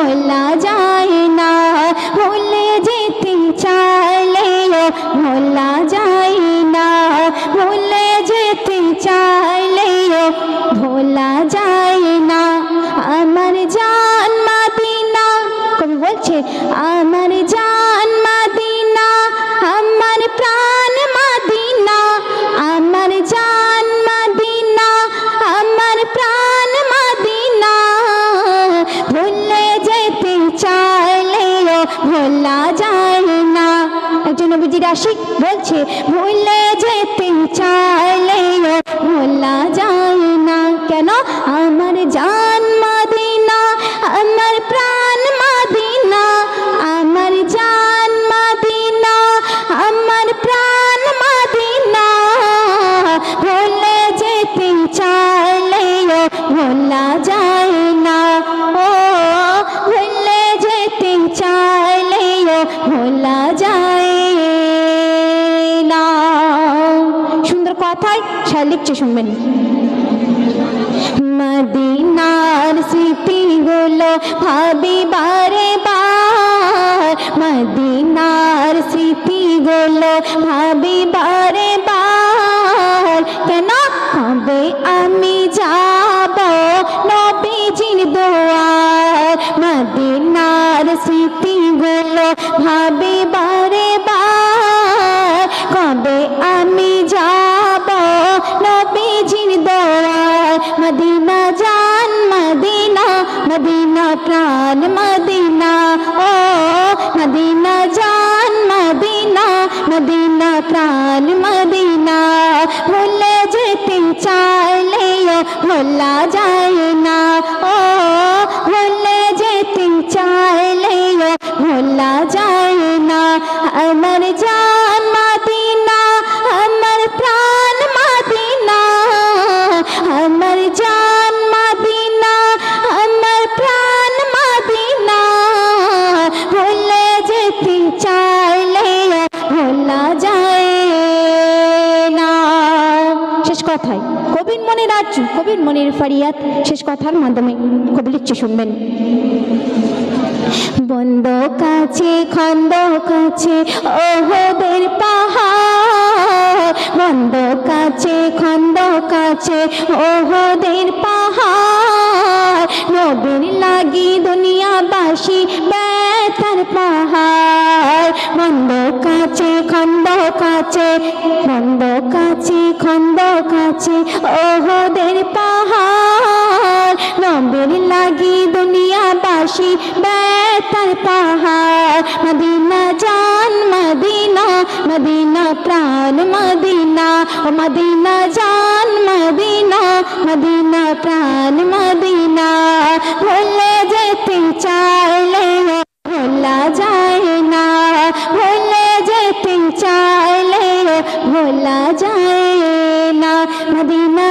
ভোলা যায় না, ভুলে যেতে চাইলেও ভোলা যায় না, ভুলে যেতে চাইলেও ভোলা যায় না। আমার জান মদিনা, কবি বলছে আমার জান মদিনা, আমার প্রাণ মদিনা, আমার জান মদিনা, আমার প্রাণ মদিনা, ভুলে যেতে চাইলেও ভোলা যায় না। একজন নবীজির আশিক বলছে ভুলে যেতে চাইলেও ভোলা যায় না। কেন? আমার জান মদিনা, আমার প্রাণ মদিনা, আমার জান মদিনা, আমার প্রাণ মদিনা, ভুলে যেতে চাইলেও ভোলা যায় না। ও ভুলে যেতে চাইলেও ভোলা যায় না। সুন্দর কথায় সে লিখছে, শুনবেন। মদিনার স্মৃতিগুলো ভাবি বারে বার, মদিনার স্মৃতিগুলো ভাবি বারে বার। কেন? কবে আমি যাব নবীজির দুয়ার, মদিনার স্মৃতিগুলো ভাবি বারে বার। কবে আমি যাব নবীজির দুয়ার, মদিনা জান মদিনা, মদিনা প্রাণ মদিনা, ও মদিনা জান মদিনা, মদিনা প্রাণ মদিনা, ভুলে যেতে চাইলেও ভোলা যায় না। ও ভুলে যেতে চাইলেও ভোলা যায় না। আমার জান মদিনা, আমার প্রাণ মদিনা, আমার জান মদিনা, আমার প্রাণ মদিনা, ভুলে যেতে চাইলেও ভোলা যায় না। শেষ কথায় কবির মনের আরজু, কবির মনের ফারিয়াদ শেষ কথার মাধ্যমে কবি লিখছে, শুনবেন। বন্ধ কাছে খন্দ কাছে ওহদের পাহাড়, বন্ধ কাছে খন্দ কাছে ওহদের পাহাড়, নবীর লাগি দুনিয়াবাসী ব্যথার পাহাড়। বন্ধ কাছে খন্দ কাছে, বন্ধ কাছে খন্দ কাছে ওহদের পাহাড়, নবীর লাগি দুনিয়াবাসী ব্যথার পাহাড়। মদিনা জান মদিনা, মদিনা প্রাণ মদিনা, ও মদিনা জান মদিনা, মদিনা প্রাণ মদিনা, ভুলে যেতে চাইলেও ভোলা যায় না, ভুলে যেতে চাইলেও ভোলা যায় না। মদিনা